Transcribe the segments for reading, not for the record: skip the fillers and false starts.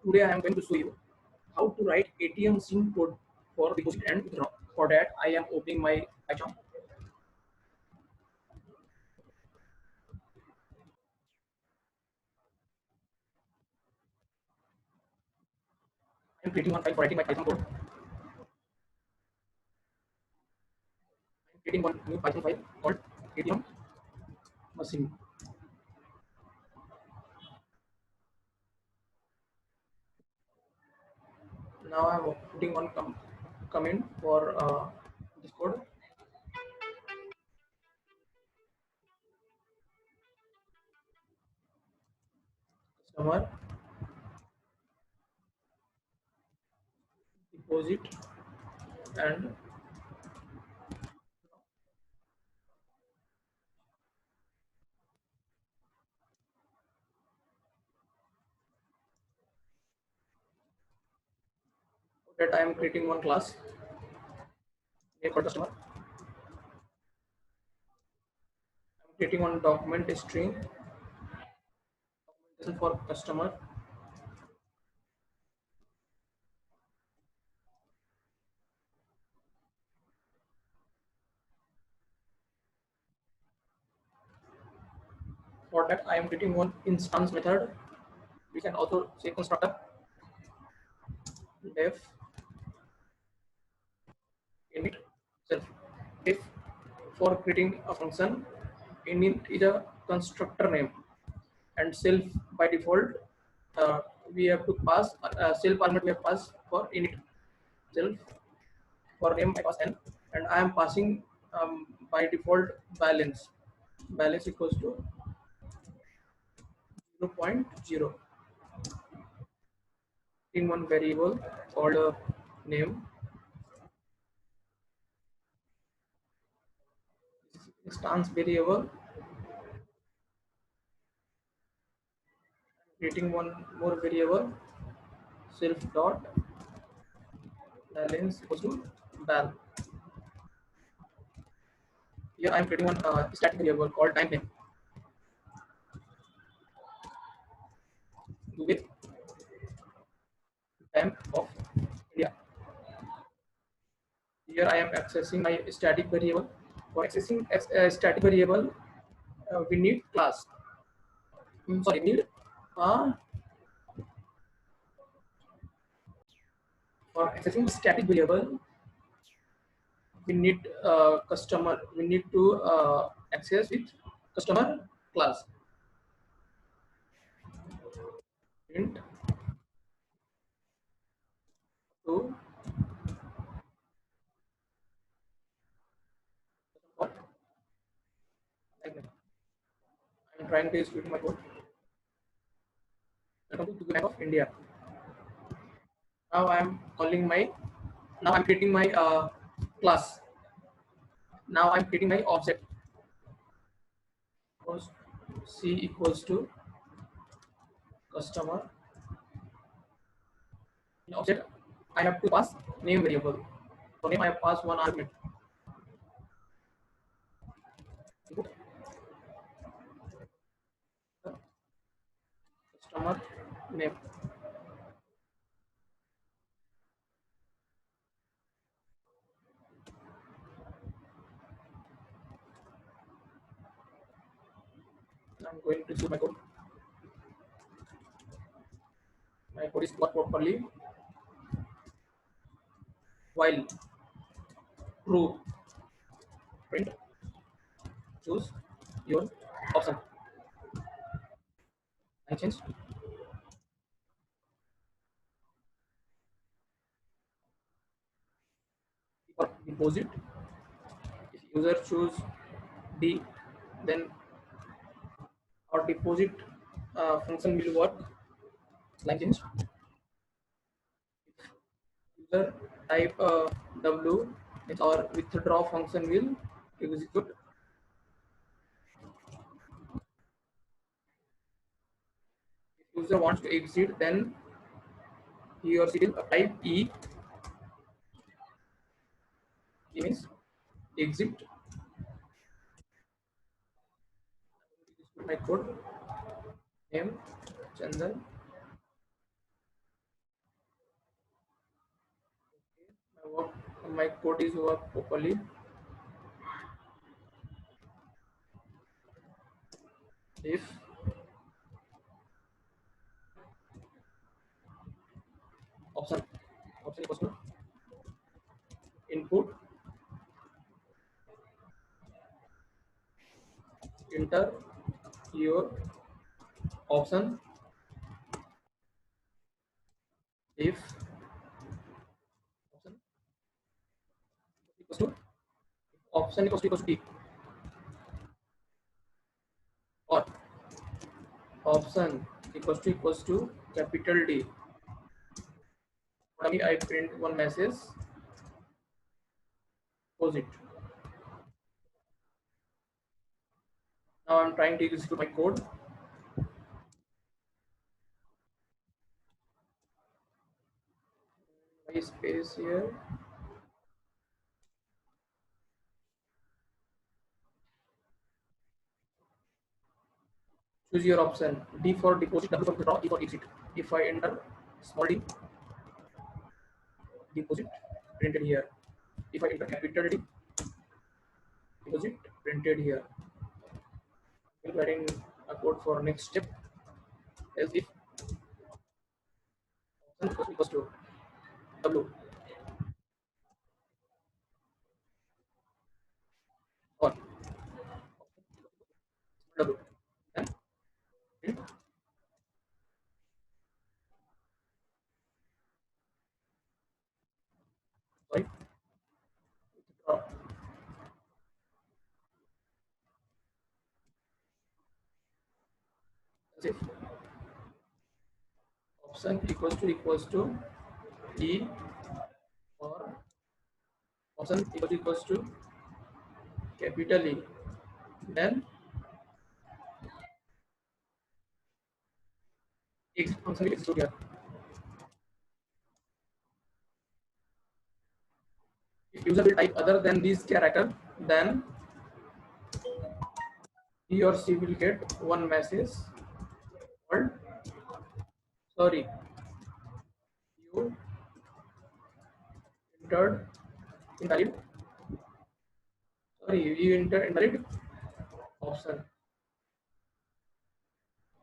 Today I am going to show you how to write ATM machine code for deposit and withdraw. For that I am opening my account. I am creating one file for writing my Python code. I am creating one new Python file called ATM machine. Now I am putting one comment for this code. Customer deposit and for that I am creating one class name for customer. I am creating one document string documentation for customer. For that I am creating one instance method. We can also say constructor def init self. If for creating a function, init is a constructor name and self by default we have to pass self argument we have passed for init self. For name I pass n and I am passing by default balance equals to 0.0 in one variable called name instance variable, creating one more variable self dot balance equals to val. Here I am creating one static variable called time name with time of India. Here I am accessing my static variable. For accessing a static variable, we need class. Sorry, need uh, for accessing static variable, we need customer. We need to access with customer class. Int to what? Like that. I'm trying to execute my code. Welcome to the Bank of India. Now I'm calling my. Now I'm creating my class. Now I'm creating my object. Suppose C equals to customer. In object, I have to pass name variable. For name, I have passed one argument. Input customer name. I'm going to see my code. My code is work properly. While true, print, choose your option. I change for deposit. If user choose D, then our deposit function will work. Line change. User type W, means our withdraw function will execute. If user wants to exit, then he or she will type E, E means exit. My code name Chandan work, my code is work properly. If option option equals to input, enter your option. If option equals to t, or option equals to capital D. Finally, I print one message. Close it. Now I'm trying to execute my code. My space here. Choose your option. D for deposit, W for withdraw, E for exit. If I enter small d, deposit printed here. If I enter capital D, deposit printed here. We're writing a code for next step. Else if option equals to W or W, then print, sorry, withdraw. As if option equals to E or option equals to capital E, then X function will execute here. If user will type other than this character, then he or she will get one message called sorry, you entered invalid. Sorry, you entered invalid option.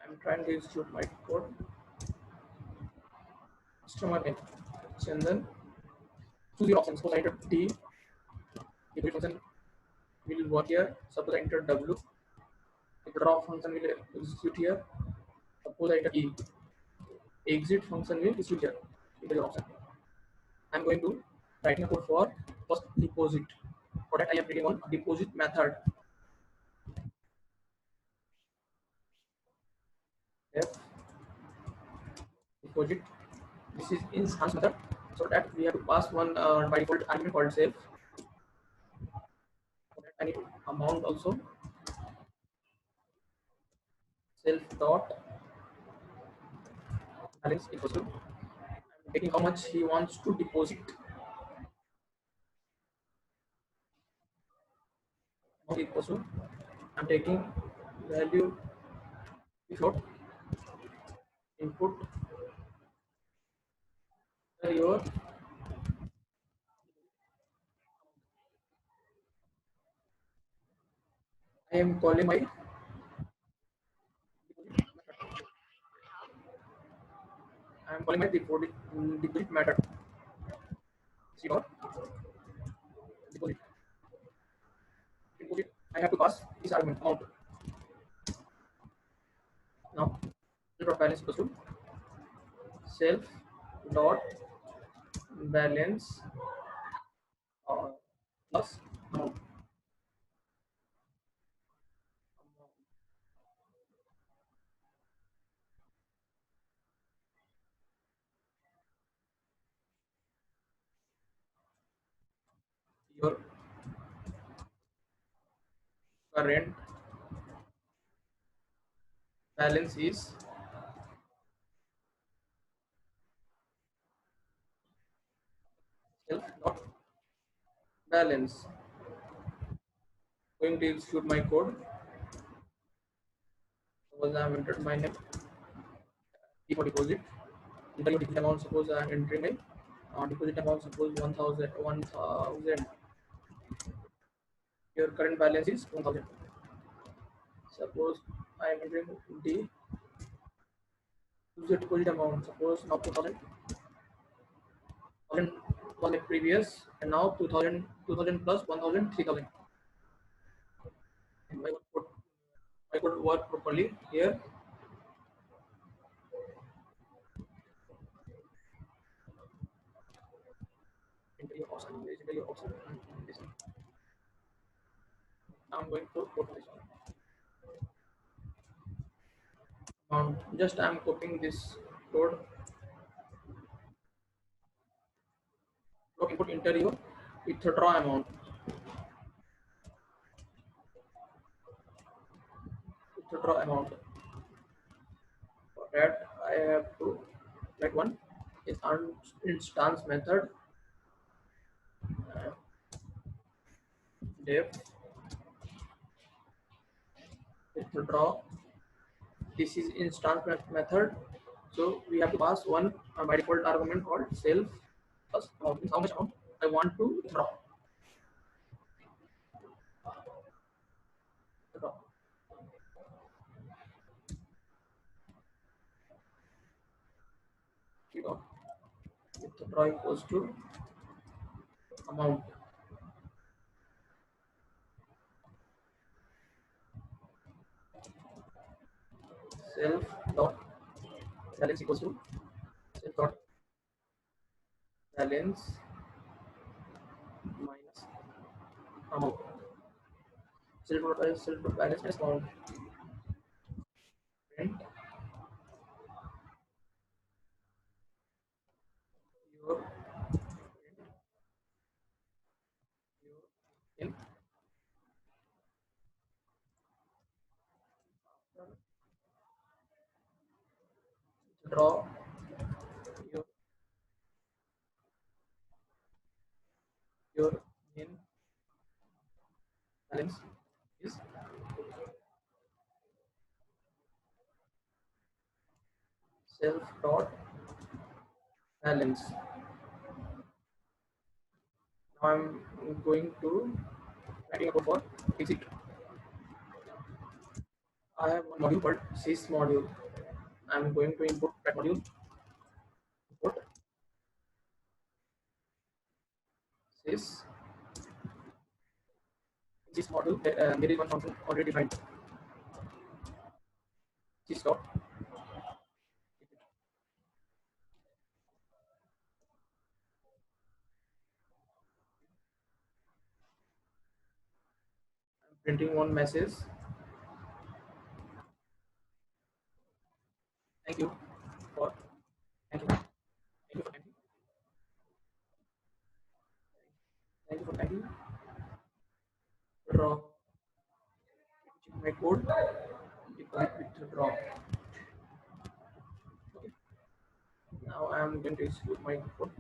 I'm trying to execute my code. Customer name Chandan. Choose your option. Suppose I entered D, the function will work here. Suppose I entered W, the draw function will execute here. Suppose I enter E, exit function will execute here. It is option. I'm going to writing a code for first deposit. For that I am writing one deposit method. F deposit. This is instance method. So that we have to pass one by default argument called self. For that I need amount also. Self dot balance equals to I'm taking how much he wants to deposit. Amount equals to I'm taking value float input your I am calling my I am calling my deposit method. See what deposit deposit I have to pass this argument amount. Now dot balance equals to self dot balance plus amount. Your current balance is self dot balance. Going to execute my code. Suppose I have entered my name, E for deposit. Enter your deposit amount. Suppose I am entering my Deposit amount suppose 1,000. Your current balance is 1,000. Suppose I am entering the user deposit amount. Suppose now 2,000. 1,000 was the previous, and now 2,000, 2,000 plus 1,000, 3,000. I could work properly here. Enter your option. Enter your option. This one. I'm going to put this amount. Just I'm copying this code. Input enter your withdraw amount. Withdraw amount. For that I have to like one is instance method uh, def withdraw. This is instance method. So we have to pass one by default argument called self plus amount. Means how much amount I want to withdraw. Withdraw. Withdraw equals to amount. Self dot balance equals to self dot balance minus amount. Self dot balance minus amount. Print your in draw your in balance is self dot balance. Now I'm going to writing about for exit. I have one module called sys module. I'm going to input that module. Input sys sys module. There is one function already defined. Sys dot printing one message. Thank you for thank you. Thank you for thanking. Thank you for thanking. Draw my code. Deposit withdraw. Okay. Now I am going to execute my code.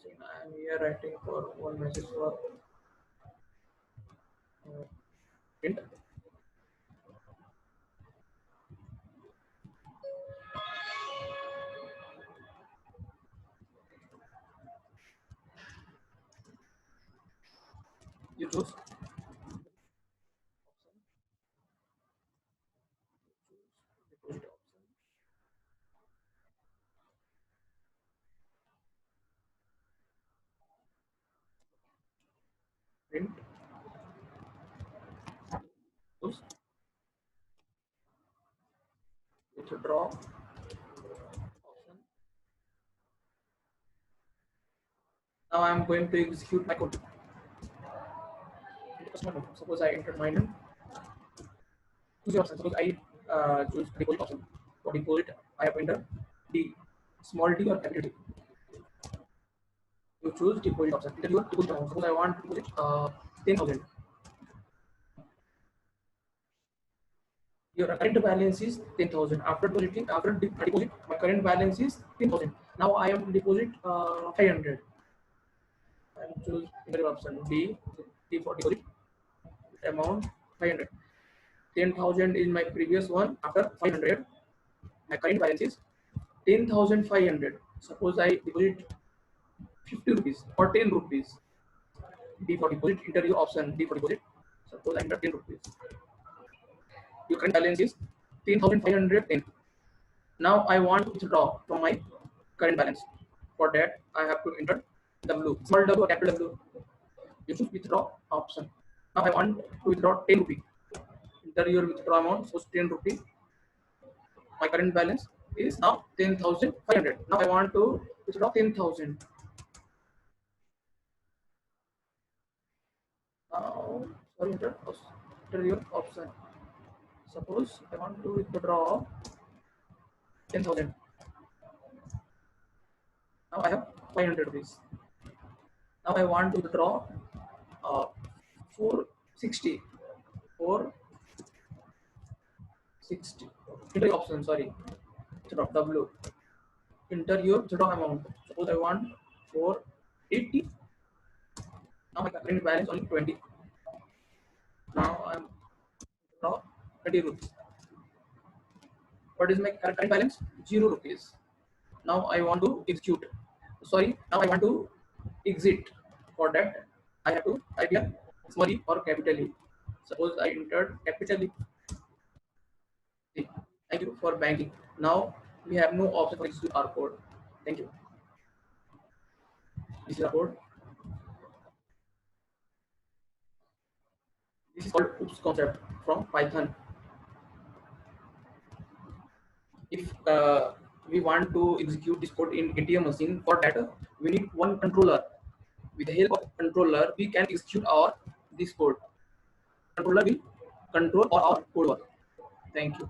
I am here writing for one message for print. You choose deposit option. Print. Choose withdraw option. Now I am going to execute my code. Suppose I enter my name. Choose your option. Suppose I choose deposit option. For deposit, I have enter D, small d or capital D. You choose deposit option. Enter your deposit amount. Suppose I want to deposit 10,000. Your current balance is 10,000. After depositing, after deposit, my current balance is 10,000. Now I am deposit 500. I will choose enter option D. D for deposit amount 500. 10,000 is my previous one. After 500, my current balance is 10,500. Suppose I deposit 50 rupees or 10 rupees. D for deposit, enter your option D for deposit. Suppose I enter 10 rupees. Your current balance is 10,510. Now I want to withdraw from my current balance. For that, I have to enter W, small w or capital W. You should withdraw option. Now I want to withdraw 10 rupee. Enter your withdraw amount, suppose 10 rupee. My current balance is now 10,500. Now I want to withdraw 10,000. Now, sorry, enter your option. Suppose I want to withdraw 10,000. Now I have 500 rupees. Now I want to withdraw 460. 460. Enter your option, sorry. Withdraw W. Enter your withdraw amount. Suppose I want 480. Now my current balance only 20. Now I'm withdraw 20 rupees. What is my current balance? 0 rupees. Now I want to execute. Sorry, now I want to exit. For that, I have to type here small e or capital E. Suppose I entered capital E. Thank you for banking. Now we have no option for execute our code. Thank you. This is our code. This is called oops concept from Python. If we want to execute this code in ATM machine, for that we need one controller. With the help of controller, we can execute our this code. Controller will control all our code work. Thank you.